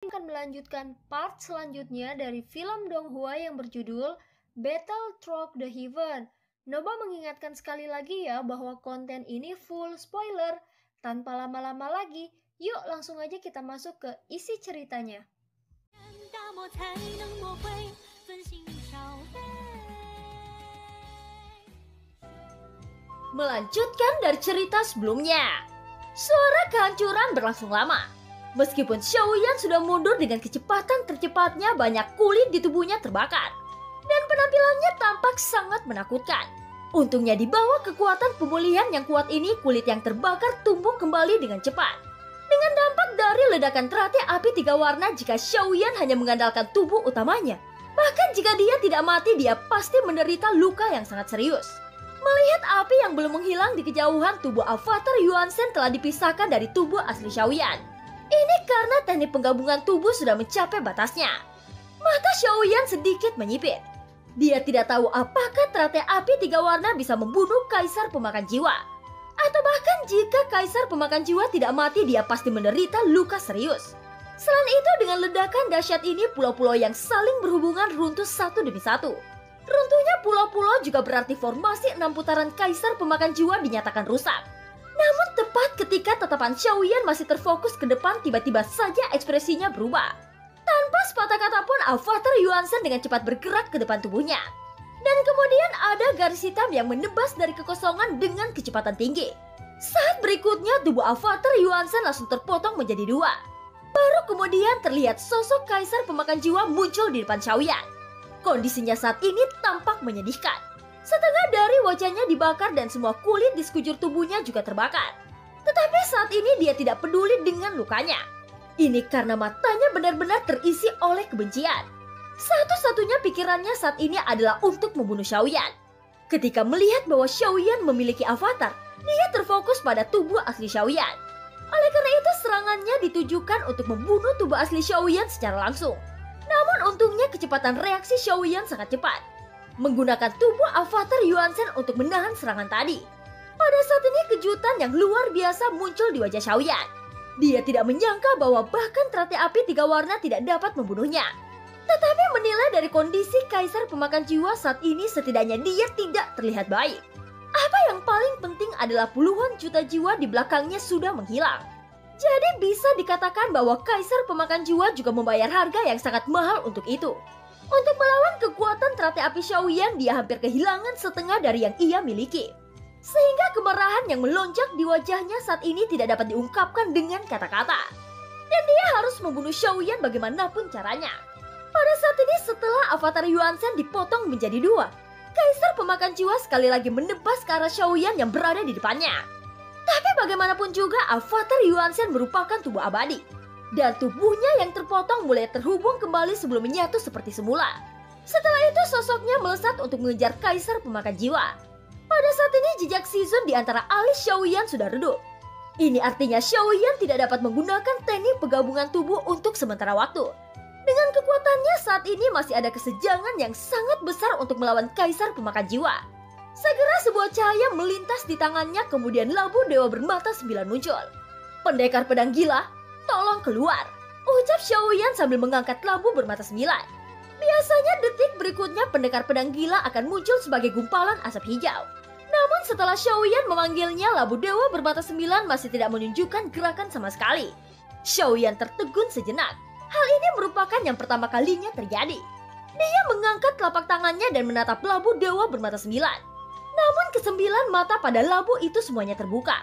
Akan melanjutkan part selanjutnya dari film Donghua yang berjudul Battle Through the Heaven. Noba mengingatkan sekali lagi ya bahwa konten ini full spoiler. Tanpa lama-lama lagi, yuk langsung aja kita masuk ke isi ceritanya. Melanjutkan dari cerita sebelumnya, suara kehancuran berlangsung lama. Meskipun Xiaoyan sudah mundur dengan kecepatan tercepatnya, banyak kulit di tubuhnya terbakar. Dan penampilannya tampak sangat menakutkan. Untungnya di bawah kekuatan pemulihan yang kuat ini, kulit yang terbakar tumbuh kembali dengan cepat. Dengan dampak dari ledakan teratai api 3 warna, jika Xiaoyan hanya mengandalkan tubuh utamanya, bahkan jika dia tidak mati, dia pasti menderita luka yang sangat serius. Melihat api yang belum menghilang di kejauhan, tubuh avatar Yuan Shen telah dipisahkan dari tubuh asli Xiaoyan. Ini karena teknik penggabungan tubuh sudah mencapai batasnya. Mata Xiaoyan sedikit menyipit. Dia tidak tahu apakah teratai api 3 warna bisa membunuh kaisar pemakan jiwa. Atau bahkan jika kaisar pemakan jiwa tidak mati, dia pasti menderita luka serius. Selain itu, dengan ledakan dahsyat ini, pulau-pulau yang saling berhubungan runtuh satu demi satu. Runtuhnya pulau-pulau juga berarti formasi 6 putaran kaisar pemakan jiwa dinyatakan rusak. Namun tepat ketika tatapan Xiaoyan masih terfokus ke depan, tiba-tiba saja ekspresinya berubah. Tanpa sepatah kata pun, avatar Yuan Shen dengan cepat bergerak ke depan tubuhnya. Dan kemudian ada garis hitam yang menebas dari kekosongan dengan kecepatan tinggi. Saat berikutnya, tubuh avatar Yuan Shen langsung terpotong menjadi 2. Baru kemudian terlihat sosok kaisar pemakan jiwa muncul di depan Xiaoyan. Kondisinya saat ini tampak menyedihkan. Setengah dari wajahnya dibakar dan semua kulit di sekujur tubuhnya juga terbakar. Tetapi saat ini dia tidak peduli dengan lukanya. Ini karena matanya benar-benar terisi oleh kebencian. Satu-satunya pikirannya saat ini adalah untuk membunuh Xiaoyan. Ketika melihat bahwa Xiaoyan memiliki avatar, dia terfokus pada tubuh asli Xiaoyan. Oleh karena itu, serangannya ditujukan untuk membunuh tubuh asli Xiaoyan secara langsung. Namun untungnya kecepatan reaksi Xiaoyan sangat cepat, menggunakan tubuh avatar Yuan Shen untuk menahan serangan tadi. Pada saat ini kejutan yang luar biasa muncul di wajah Xiaoyan. Dia tidak menyangka bahwa bahkan teratai api 3 warna tidak dapat membunuhnya. Tetapi menilai dari kondisi kaisar pemakan jiwa saat ini, setidaknya dia tidak terlihat baik. Apa yang paling penting adalah puluhan juta jiwa di belakangnya sudah menghilang. Jadi bisa dikatakan bahwa kaisar pemakan jiwa juga membayar harga yang sangat mahal untuk itu. Untuk melawan kekuatan teratai api Xiaoyan, dia hampir kehilangan setengah dari yang ia miliki. Sehingga kemarahan yang melonjak di wajahnya saat ini tidak dapat diungkapkan dengan kata-kata. Dan dia harus membunuh Xiaoyan bagaimanapun caranya. Pada saat ini, setelah avatar Yuan Shen dipotong menjadi 2, kaisar pemakan jiwa sekali lagi menebas ke arah Xiaoyan yang berada di depannya. Tapi bagaimanapun juga, avatar Yuan Shen merupakan tubuh abadi. Dan tubuhnya yang terpotong mulai terhubung kembali sebelum menyatu seperti semula. Setelah itu, sosoknya melesat untuk mengejar kaisar pemakan jiwa. Pada saat ini, jejak Shizun di antara alis Xiaoyan sudah redup. Ini artinya Xiaoyan tidak dapat menggunakan teknik penggabungan tubuh untuk sementara waktu. Dengan kekuatannya saat ini masih ada kesenjangan yang sangat besar untuk melawan kaisar pemakan jiwa. Segera sebuah cahaya melintas di tangannya, kemudian labu dewa bermata 9 muncul. Pendekar pedang gila, tolong keluar, ucap Xiaoyan sambil mengangkat labu bermata 9. Biasanya detik berikutnya pendekar pedang gila akan muncul sebagai gumpalan asap hijau. Namun setelah Xiaoyan memanggilnya, labu dewa bermata 9 masih tidak menunjukkan gerakan sama sekali. Xiaoyan tertegun sejenak. Hal ini merupakan yang pertama kalinya terjadi. Dia mengangkat telapak tangannya dan menatap labu dewa bermata 9. Namun ke-9 mata pada labu itu semuanya terbuka.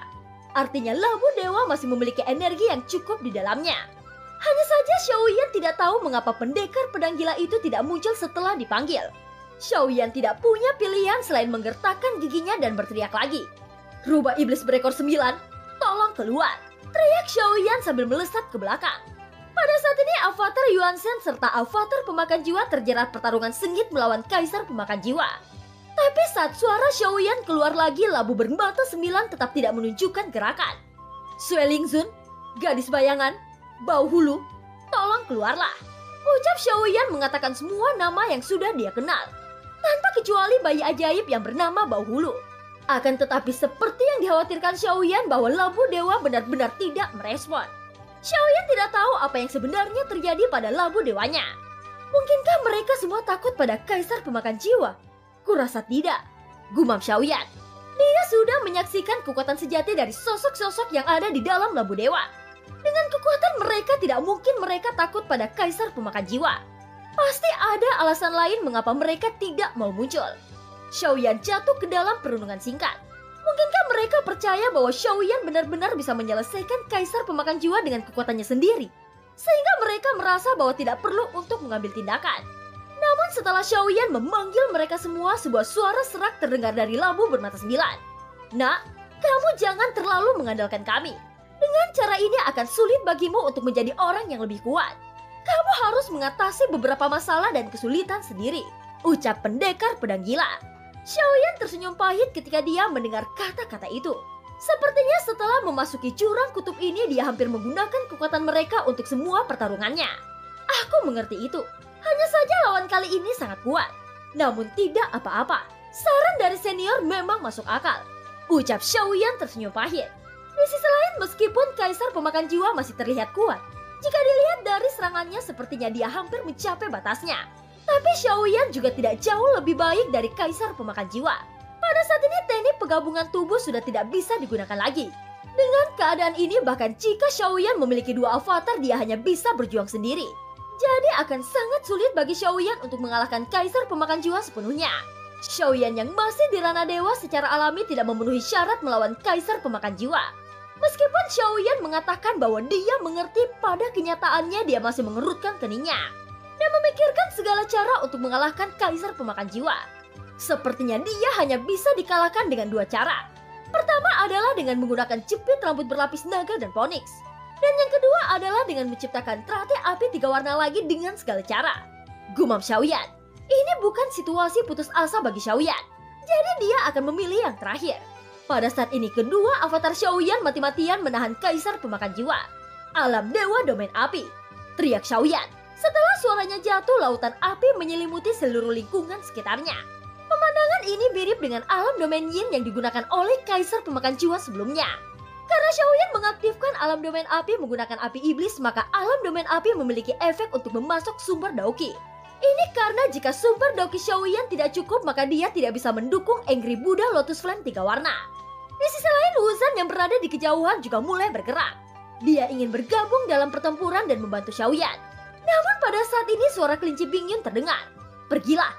Artinya labu dewa masih memiliki energi yang cukup di dalamnya. Hanya saja Xiaoyan tidak tahu mengapa pendekar pedang gila itu tidak muncul setelah dipanggil. Xiaoyan tidak punya pilihan selain menggertakkan giginya dan berteriak lagi. Rubah iblis berekor 9, tolong keluar, teriak Xiaoyan sambil melesat ke belakang. Pada saat ini avatar Yuan Shen serta avatar pemakan jiwa terjerat pertarungan sengit melawan kaisar pemakan jiwa. Tapi saat suara Xiaoyan keluar lagi, labu bermata 9 tetap tidak menunjukkan gerakan. Sue Lingzun, gadis bayangan, Bau Hulu, tolong keluarlah, ucap Xiaoyan mengatakan semua nama yang sudah dia kenal, tanpa kecuali bayi ajaib yang bernama Bau Hulu. Akan tetapi seperti yang dikhawatirkan Xiaoyan bahwa labu dewa benar-benar tidak merespon. Xiaoyan tidak tahu apa yang sebenarnya terjadi pada labu dewanya. Mungkinkah mereka semua takut pada kaisar pemakan jiwa? Kurasa tidak, gumam Xiaoyan. Dia sudah menyaksikan kekuatan sejati dari sosok-sosok yang ada di dalam labu dewa. Dengan kekuatan mereka tidak mungkin mereka takut pada kaisar pemakan jiwa. Pasti ada alasan lain mengapa mereka tidak mau muncul. Xiaoyan jatuh ke dalam perenungan singkat. Mungkinkah mereka percaya bahwa Xiaoyan benar-benar bisa menyelesaikan kaisar pemakan jiwa dengan kekuatannya sendiri? Sehingga mereka merasa bahwa tidak perlu untuk mengambil tindakan. Namun setelah Xiaoyan memanggil mereka semua, sebuah suara serak terdengar dari labu bermata 9. Nak, kamu jangan terlalu mengandalkan kami. Dengan cara ini akan sulit bagimu untuk menjadi orang yang lebih kuat. Kamu harus mengatasi beberapa masalah dan kesulitan sendiri, ucap pendekar pedang gila. Xiaoyan tersenyum pahit ketika dia mendengar kata-kata itu. Sepertinya setelah memasuki jurang kutub ini dia hampir menggunakan kekuatan mereka untuk semua pertarungannya. Aku mengerti itu. Hanya saja lawan kali ini sangat kuat. Namun tidak apa-apa. Saran dari senior memang masuk akal, ucap Xiaoyan tersenyum pahit. Di sisi lain, meskipun kaisar pemakan jiwa masih terlihat kuat, jika dilihat dari serangannya sepertinya dia hampir mencapai batasnya. Tapi Xiaoyan juga tidak jauh lebih baik dari kaisar pemakan jiwa. Pada saat ini teknik penggabungan tubuh sudah tidak bisa digunakan lagi. Dengan keadaan ini bahkan jika Xiaoyan memiliki 2 avatar dia hanya bisa berjuang sendiri. Jadi akan sangat sulit bagi Xiaoyan untuk mengalahkan kaisar pemakan jiwa sepenuhnya. Xiaoyan yang masih di ranah dewa secara alami tidak memenuhi syarat melawan kaisar pemakan jiwa. Meskipun Xiaoyan mengatakan bahwa dia mengerti, pada kenyataannya dia masih mengerutkan keningnya dan memikirkan segala cara untuk mengalahkan kaisar pemakan jiwa. Sepertinya dia hanya bisa dikalahkan dengan 2 cara. Pertama adalah dengan menggunakan jepit rambut berlapis naga dan Phoenix. Dan yang kedua adalah dengan menciptakan teratai api 3 warna lagi dengan segala cara. Gumam Xiaoyan. Ini bukan situasi putus asa bagi Xiaoyan. Jadi dia akan memilih yang terakhir. Pada saat ini kedua avatar Xiaoyan mati-matian menahan kaisar pemakan jiwa. Alam dewa domain api, teriak Xiaoyan. Setelah suaranya jatuh, lautan api menyelimuti seluruh lingkungan sekitarnya. Pemandangan ini mirip dengan alam domain yin yang digunakan oleh kaisar pemakan jiwa sebelumnya. Karena Xiaoyan mengaktifkan alam domain api menggunakan api iblis, maka alam domain api memiliki efek untuk memasok sumber Daoqi. Ini karena jika sumber Daoqi Xiaoyan tidak cukup, maka dia tidak bisa mendukung Angry Buddha Lotus Flame 3 warna. Di sisi lain, Wuzan yang berada di kejauhan juga mulai bergerak. Dia ingin bergabung dalam pertempuran dan membantu Xiaoyan. Namun pada saat ini suara kelinci Bingyun terdengar. Pergilah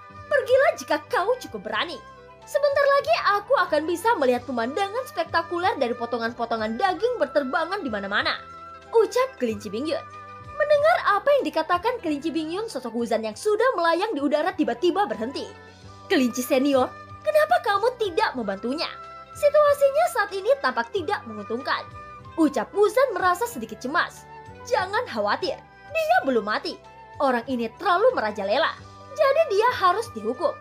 jika kau cukup berani. Sebentar lagi aku akan bisa melihat pemandangan spektakuler dari potongan-potongan daging berterbangan di mana-mana, ucap kelinci Bingyun. Mendengar apa yang dikatakan kelinci Bingyun, sosok Wuzan yang sudah melayang di udara tiba-tiba berhenti. Kelinci senior, kenapa kamu tidak membantunya? Situasinya saat ini tampak tidak menguntungkan, ucap Wuzan merasa sedikit cemas. Jangan khawatir, dia belum mati. Orang ini terlalu merajalela, jadi dia harus dihukum,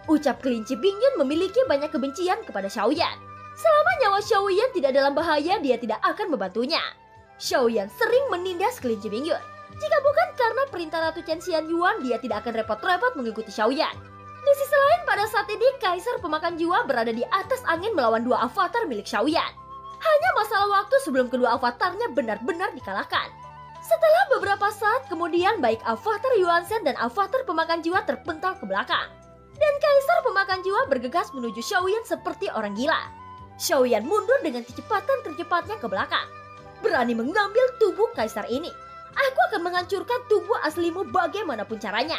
ucap kelinci Bingyun memiliki banyak kebencian kepada Xiaoyan. Selama nyawa Xiaoyan tidak dalam bahaya, dia tidak akan membantunya. Xiaoyan sering menindas kelinci Bingyun. Jika bukan karena perintah Ratu Chen Xianyuan, dia tidak akan repot-repot mengikuti Xiaoyan. Di sisi lain, pada saat ini kaisar pemakan jiwa berada di atas angin melawan 2 avatar milik Xiaoyan. Hanya masalah waktu sebelum kedua avatarnya benar-benar dikalahkan. Setelah beberapa saat kemudian, baik avatar Yuanzhen dan avatar pemakan jiwa terpental ke belakang. Dan kaisar pemakan jiwa bergegas menuju Xiaoyan seperti orang gila. Xiaoyan mundur dengan kecepatan tercepatnya ke belakang. Berani mengambil tubuh kaisar ini. Aku akan menghancurkan tubuh aslimu bagaimanapun caranya,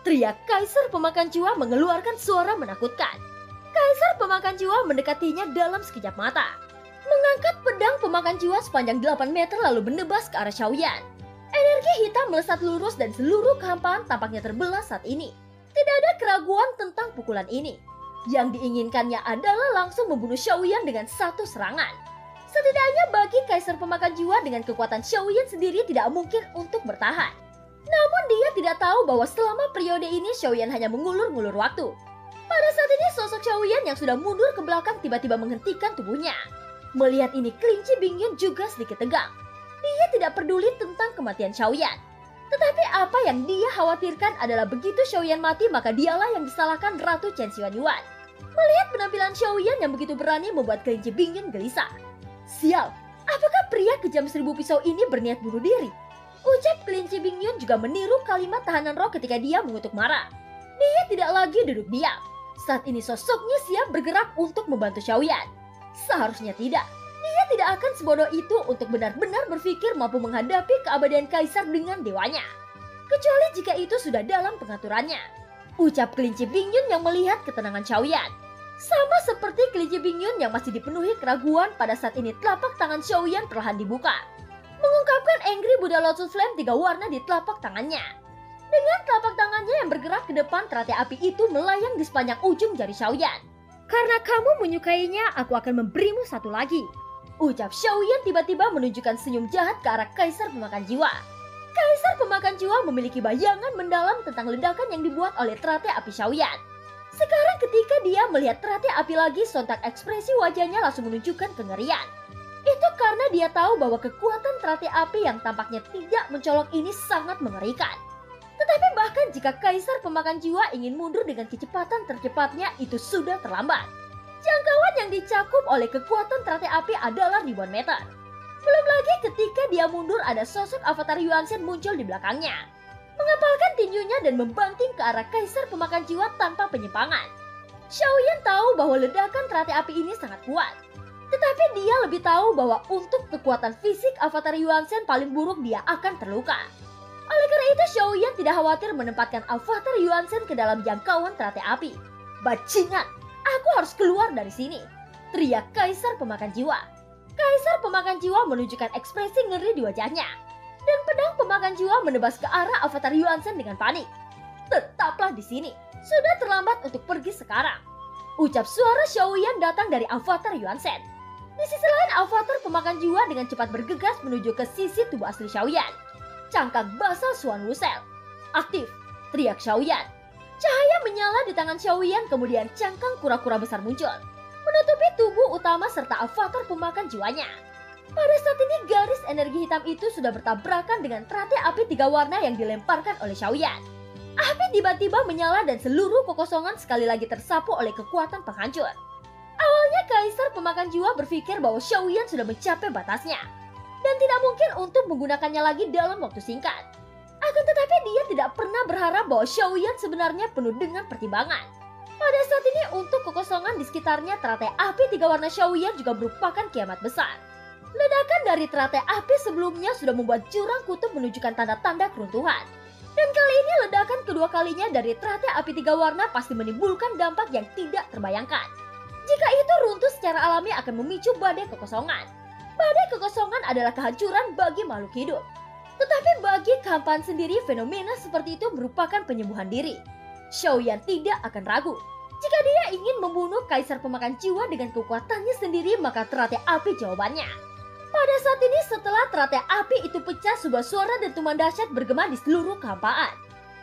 teriak kaisar pemakan jiwa mengeluarkan suara menakutkan. Kaisar pemakan jiwa mendekatinya dalam sekejap mata, mengangkat pedang pemakan jiwa sepanjang 8 meter lalu menebas ke arah Xiaoyan. Energi hitam melesat lurus dan seluruh kehampaan tampaknya terbelah saat ini. Tidak ada keraguan tentang pukulan ini. Yang diinginkannya adalah langsung membunuh Xiaoyan dengan satu serangan. Setidaknya bagi kaisar pemakan jiwa dengan kekuatan Xiaoyan sendiri tidak mungkin untuk bertahan. Namun dia tidak tahu bahwa selama periode ini Xiaoyan hanya mengulur-ngulur waktu. Pada saat ini sosok Xiaoyan yang sudah mundur ke belakang tiba-tiba menghentikan tubuhnya. Melihat ini kelinci Bingyun juga sedikit tegang. Dia tidak peduli tentang kematian Xiaoyan. Tetapi apa yang dia khawatirkan adalah begitu Xiaoyan mati maka dialah yang disalahkan Ratu Chen Xianyuan. Melihat penampilan Xiaoyan yang begitu berani membuat kelinci Bingyun gelisah. Sial, Apakah pria kejam 1000 pisau ini berniat bunuh diri? Ucap kelinci Bingyun juga meniru kalimat tahanan roh ketika dia mengutuk marah. Dia tidak lagi duduk diam. Saat ini sosoknya siap bergerak untuk membantu Xiaoyan. Seharusnya tidak. Dia tidak akan sebodoh itu untuk benar-benar berpikir mampu menghadapi keabadian kaisar dengan dewanya. Kecuali jika itu sudah dalam pengaturannya. Ucap kelinci Bingyun yang melihat ketenangan Xiaoyan. Sama seperti kelinci Bingyun yang masih dipenuhi keraguan pada saat ini telapak tangan Xiaoyan perlahan dibuka. Mengungkapkan Angry Buddha Lotus Flame 3 warna di telapak tangannya. Dengan telapak tangannya yang bergerak ke depan, teratai api itu melayang di sepanjang ujung jari Xiaoyan. Karena kamu menyukainya, aku akan memberimu satu lagi. Ucap Xiaoyan tiba-tiba menunjukkan senyum jahat ke arah Kaisar Pemakan Jiwa. Kaisar Pemakan Jiwa memiliki bayangan mendalam tentang ledakan yang dibuat oleh teratai api Xiaoyan. Sekarang ketika dia melihat teratai api lagi, sontak ekspresi wajahnya langsung menunjukkan kengerian. Itu karena dia tahu bahwa kekuatan teratai api yang tampaknya tidak mencolok ini sangat mengerikan. Tetapi bahkan jika Kaisar Pemakan Jiwa ingin mundur dengan kecepatan tercepatnya, itu sudah terlambat. Jangkauan yang dicakup oleh kekuatan teratai api adalah ribuan meter. Belum lagi ketika dia mundur, ada sosok avatar Yuan Shen muncul di belakangnya, mengepalkan tinjunya dan membanting ke arah Kaisar Pemakan Jiwa tanpa penyimpangan. Xiaoyan tahu bahwa ledakan teratai api ini sangat kuat. Tetapi dia lebih tahu bahwa untuk kekuatan fisik avatar Yuan Shen paling buruk dia akan terluka. Oleh karena itu Xiaoyan tidak khawatir menempatkan avatar Yuan Shen ke dalam jangkauan teratai api. Bajingan, aku harus keluar dari sini, teriak Kaisar Pemakan Jiwa. Kaisar Pemakan Jiwa menunjukkan ekspresi ngeri di wajahnya. Dan pedang Pemakan Jiwa menebas ke arah avatar Yuan Shen dengan panik. Tetaplah di sini, sudah terlambat untuk pergi sekarang. Ucap suara Xiaoyan datang dari avatar Yuan Shen. Di sisi lain, avatar Pemakan Jiwa dengan cepat bergegas menuju ke sisi tubuh asli Xiaoyan. Cangkang basal Xuan Wusheng. Aktif, teriak Xiaoyan. Cahaya menyala di tangan Xiaoyan, kemudian cangkang kura-kura besar muncul, menutupi tubuh utama serta avatar Pemakan Jiwanya. Pada saat ini garis energi hitam itu sudah bertabrakan dengan teratai api 3 warna yang dilemparkan oleh Xiaoyan. Api tiba-tiba menyala dan seluruh kekosongan sekali lagi tersapu oleh kekuatan penghancur. Awalnya Kaisar Pemakan Jiwa berpikir bahwa Xiaoyan sudah mencapai batasnya dan tidak mungkin untuk menggunakannya lagi dalam waktu singkat. Akan tetapi dia tidak pernah berharap bahwa Xiaoyan sebenarnya penuh dengan pertimbangan. Pada saat ini untuk kekosongan di sekitarnya, teratai api 3 warna Xiaoyan juga merupakan kiamat besar. Ledakan dari teratai api sebelumnya sudah membuat jurang kutub menunjukkan tanda-tanda keruntuhan. Dan kali ini ledakan kedua kalinya dari teratai api 3 warna pasti menimbulkan dampak yang tidak terbayangkan. Jika itu runtuh secara alami akan memicu badai kekosongan. Badai kekosongan adalah kehancuran bagi makhluk hidup. Tetapi bagi kehampaan sendiri, fenomena seperti itu merupakan penyembuhan diri. Xiaoyan tidak akan ragu. Jika dia ingin membunuh Kaisar Pemakan Jiwa dengan kekuatannya sendiri, maka teratai api jawabannya. Pada saat ini setelah teratai api itu pecah, sebuah suara dentuman dahsyat bergema di seluruh kehampaan.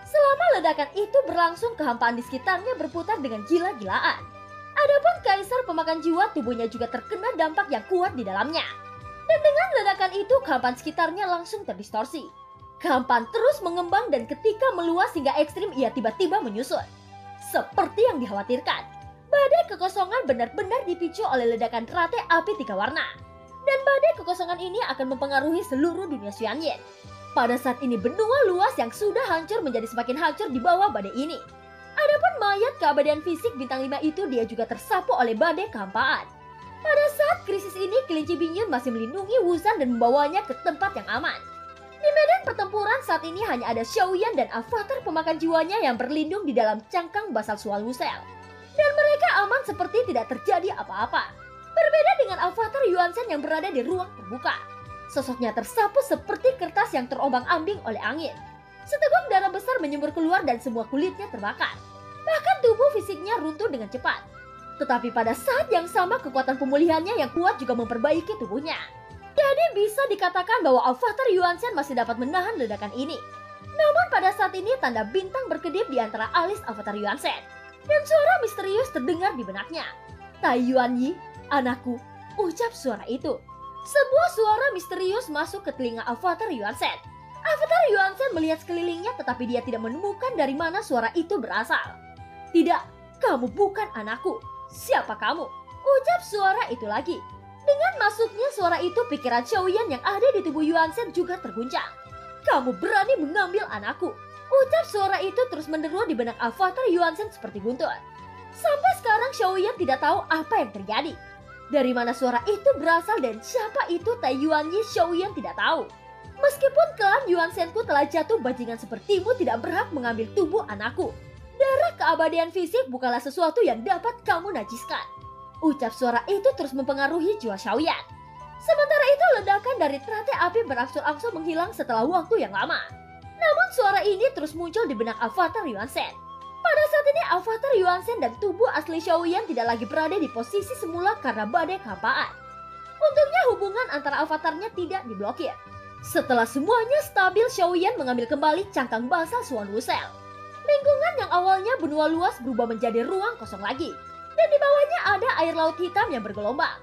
Selama ledakan itu berlangsung, kehampaan di sekitarnya berputar dengan gila-gilaan. Adapun Kaisar Pemakan Jiwa, tubuhnya juga terkena dampak yang kuat di dalamnya. Dan dengan ledakan itu, kehampaan sekitarnya langsung terdistorsi. Kehampaan terus mengembang dan ketika meluas hingga ekstrim, ia tiba-tiba menyusut. Seperti yang dikhawatirkan, badai kekosongan benar-benar dipicu oleh ledakan teratai api 3 warna. Dan badai kekosongan ini akan mempengaruhi seluruh dunia Xuanyan. Pada saat ini benua luas yang sudah hancur menjadi semakin hancur di bawah badai ini. Adapun mayat keabadian fisik bintang 5 itu, dia juga tersapu oleh badai kehampaan. Pada saat krisis ini, kelinci Bingyun masih melindungi Wuzan dan membawanya ke tempat yang aman. Di medan pertempuran saat ini hanya ada Xiaoyan dan avatar Pemakan Jiwanya yang berlindung di dalam cangkang basal Xuan Wusheng. Dan mereka aman seperti tidak terjadi apa-apa. Berbeda dengan avatar Yuan Shen yang berada di ruang terbuka. Sosoknya tersapu seperti kertas yang terombang-ambing oleh angin. Seteguk darah besar menyembur keluar dan semua kulitnya terbakar. Bahkan tubuh fisiknya runtuh dengan cepat. Tetapi pada saat yang sama kekuatan pemulihannya yang kuat juga memperbaiki tubuhnya. Jadi bisa dikatakan bahwa avatar Yuan Shen masih dapat menahan ledakan ini. Namun pada saat ini tanda bintang berkedip di antara alis avatar Yuan Shen. Dan suara misterius terdengar di benaknya. Tai Yuan Yi, anakku, ucap suara itu. Sebuah suara misterius masuk ke telinga avatar Yuan Shen. Avatar Yuan Shen melihat sekelilingnya tetapi dia tidak menemukan dari mana suara itu berasal. Tidak, kamu bukan anakku. Siapa kamu? Ucap suara itu lagi. Dengan masuknya suara itu, pikiran Xiaoyan yang ada di tubuh Yuan Shen juga terguncang. "Kamu berani mengambil anakku?" Ucap suara itu terus menderu di benak avatar Yuan Shen seperti guntur. Sampai sekarang Xiaoyan tidak tahu apa yang terjadi. Dari mana suara itu berasal dan siapa itu Tai Yuanyi, Xiaoyan tidak tahu. Meskipun klan Yuan Shenku telah jatuh, bajingan sepertimu tidak berhak mengambil tubuh anakku. Darah keabadian fisik bukanlah sesuatu yang dapat kamu najiskan. Ucap suara itu terus mempengaruhi jiwa Xiaoyan. Sementara itu ledakan dari teratai api berangsur-angsur menghilang setelah waktu yang lama. Namun suara ini terus muncul di benak avatar Yuan Shen. Pada saat ini avatar Yuan Shen dan tubuh asli Xiaoyan tidak lagi berada di posisi semula karena badai kehampaan. Untungnya hubungan antara avatarnya tidak diblokir. Setelah semuanya stabil, Xiaoyan mengambil kembali cangkang basal Swan Wusheng. Lingkungan yang awalnya benua luas berubah menjadi ruang kosong lagi. Dan di bawahnya ada air laut hitam yang bergelombang.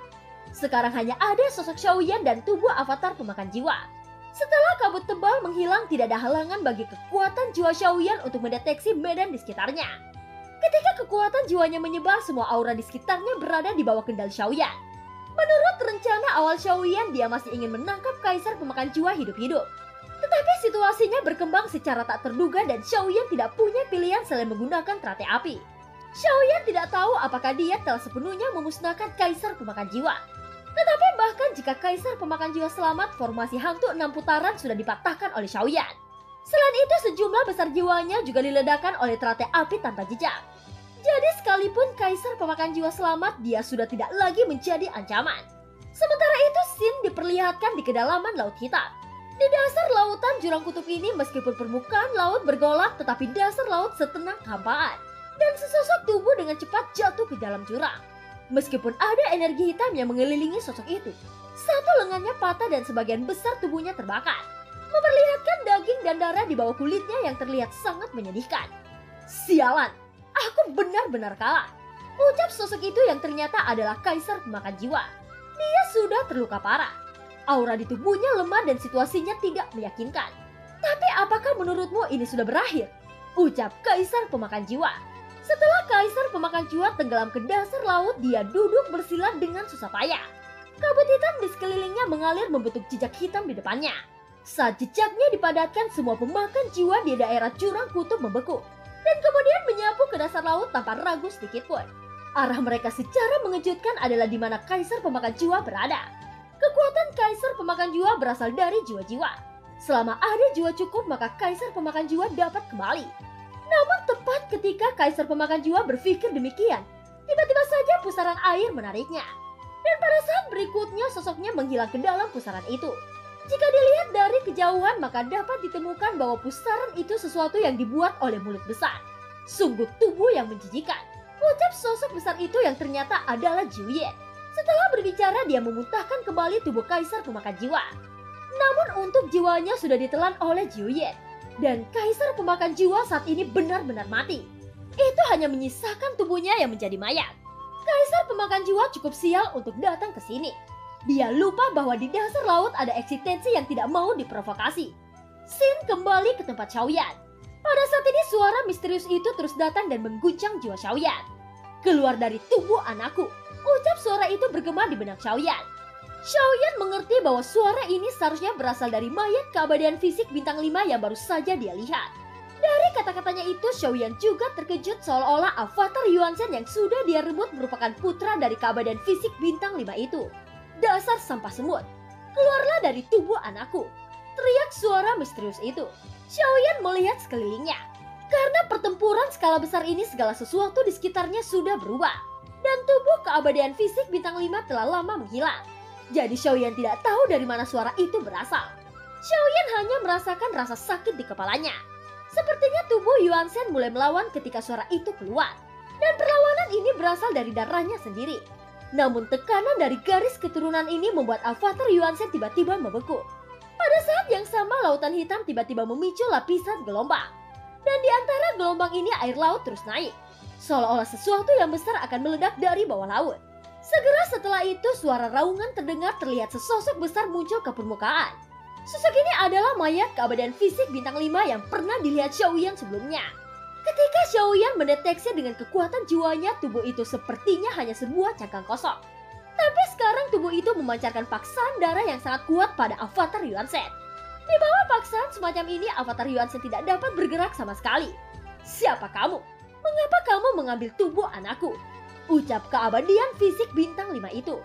Sekarang hanya ada sosok Xiaoyan dan tubuh avatar pemakan jiwa. Setelah kabut tebal menghilang, tidak ada halangan bagi kekuatan jiwa Xiaoyan untuk mendeteksi medan di sekitarnya. Ketika kekuatan jiwanya menyebar, semua aura di sekitarnya berada di bawah kendali Xiaoyan. Menurut rencana awal Xiaoyan, dia masih ingin menangkap kaisar pemakan jiwa hidup-hidup. Tetapi situasinya berkembang secara tak terduga dan Xiaoyan tidak punya pilihan selain menggunakan teratai api. Xiaoyan tidak tahu apakah dia telah sepenuhnya memusnahkan kaisar pemakan jiwa. Tetapi bahkan jika kaisar pemakan jiwa selamat, formasi hantu 6 putaran sudah dipatahkan oleh Xiaoyan. Selain itu, sejumlah besar jiwanya juga diledakkan oleh teratai api tanpa jejak. Jadi sekalipun kaisar pemakan jiwa selamat, dia sudah tidak lagi menjadi ancaman. Sementara itu, Xin diperlihatkan di kedalaman laut hitam. Di dasar lautan jurang kutub ini, meskipun permukaan laut bergolak, tetapi dasar laut setenang kehampaan. Dan sesosok tubuh dengan cepat jatuh ke dalam jurang. Meskipun ada energi hitam yang mengelilingi sosok itu, satu lengannya patah dan sebagian besar tubuhnya terbakar, memperlihatkan daging dan darah di bawah kulitnya yang terlihat sangat menyedihkan. "Sialan, aku benar-benar kalah," ucap sosok itu yang ternyata adalah kaisar pemakan jiwa. Dia sudah terluka parah. Aura di tubuhnya lemah dan situasinya tidak meyakinkan. "Tapi apakah menurutmu ini sudah berakhir?" ucap kaisar pemakan jiwa. Setelah kaisar pemakan jiwa tenggelam ke dasar laut, dia duduk bersila dengan susah payah. Kabut hitam di sekelilingnya mengalir membentuk jejak hitam di depannya. Saat jejaknya dipadatkan, semua pemakan jiwa di daerah jurang kutub membeku. Dan kemudian menyapu ke dasar laut tanpa ragu sedikit pun. Arah mereka secara mengejutkan adalah di mana kaisar pemakan jiwa berada. Kekuatan kaisar pemakan jiwa berasal dari jiwa-jiwa. Selama ada jiwa cukup, maka kaisar pemakan jiwa dapat kembali. Namun tepat ketika kaisar pemakan jiwa berpikir demikian, tiba-tiba saja pusaran air menariknya. Dan pada saat berikutnya sosoknya menghilang ke dalam pusaran itu. Jika dilihat dari kejauhan, maka dapat ditemukan bahwa pusaran itu sesuatu yang dibuat oleh mulut besar. Sungguh tubuh yang menjijikan, ucap sosok besar itu yang ternyata adalah Jiuye. Setelah berbicara, dia memuntahkan kembali tubuh kaisar pemakan jiwa. Namun untuk jiwanya sudah ditelan oleh Jiuye. Dan kaisar pemakan jiwa saat ini benar-benar mati. Itu hanya menyisakan tubuhnya yang menjadi mayat. Kaisar pemakan jiwa cukup sial untuk datang ke sini. Dia lupa bahwa di dasar laut ada eksistensi yang tidak mau diprovokasi. Xin kembali ke tempat Xiaoyan. Pada saat ini suara misterius itu terus datang dan mengguncang jiwa Xiaoyan. "Keluar dari tubuh anakku," ucap suara itu bergema di benak Xiaoyan. Xiaoyan mengerti bahwa suara ini seharusnya berasal dari mayat keabadian fisik bintang 5 yang baru saja dia lihat. Dari kata-katanya itu, Xiaoyan juga terkejut seolah-olah avatar Yuan Shen yang sudah dia rebut merupakan putra dari keabadian fisik bintang 5 itu. "Dasar sampah semut, keluarlah dari tubuh anakku," teriak suara misterius itu. Xiaoyan melihat sekelilingnya. Karena pertempuran skala besar ini, segala sesuatu di sekitarnya sudah berubah. Dan tubuh keabadian fisik bintang 5 telah lama menghilang. Jadi Xiaoyan tidak tahu dari mana suara itu berasal. Xiaoyan hanya merasakan rasa sakit di kepalanya. Sepertinya tubuh Yuan Shen mulai melawan ketika suara itu keluar. Dan perlawanan ini berasal dari darahnya sendiri. Namun tekanan dari garis keturunan ini membuat avatar Yuan Shen tiba-tiba membeku. Pada saat yang sama, lautan hitam tiba-tiba memicu lapisan gelombang. Dan di antara gelombang ini air laut terus naik. Seolah-olah sesuatu yang besar akan meledak dari bawah laut. Segera setelah itu, suara raungan terdengar, terlihat sesosok besar muncul ke permukaan. Sosok ini adalah mayat keabadian fisik bintang 5 yang pernah dilihat Xiaoyan sebelumnya. Ketika Xiaoyan mendeteksi dengan kekuatan jiwanya, tubuh itu sepertinya hanya sebuah cangkang kosong. Tapi sekarang tubuh itu memancarkan paksaan darah yang sangat kuat pada avatar Yuan Shen. Di bawah paksaan semacam ini, avatar Yuan Shen tidak dapat bergerak sama sekali. Siapa kamu? Mengapa kamu mengambil tubuh anakku? Ucap keabadian fisik bintang 5 itu.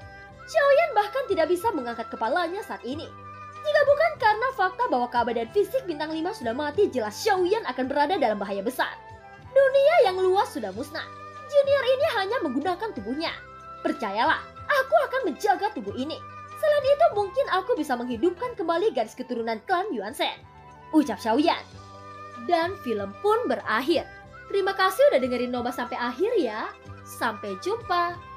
Xiaoyan bahkan tidak bisa mengangkat kepalanya saat ini. Jika bukan karena fakta bahwa keabadian fisik bintang 5 sudah mati, jelas Xiaoyan akan berada dalam bahaya besar. Dunia yang luas sudah musnah. Junior ini hanya menggunakan tubuhnya. Percayalah, aku akan menjaga tubuh ini. Selain itu mungkin aku bisa menghidupkan kembali garis keturunan klan Yuan Shen. Ucap Xiaoyan. Dan film pun berakhir. Terima kasih udah dengerin Noma sampai akhir ya. Sampai jumpa.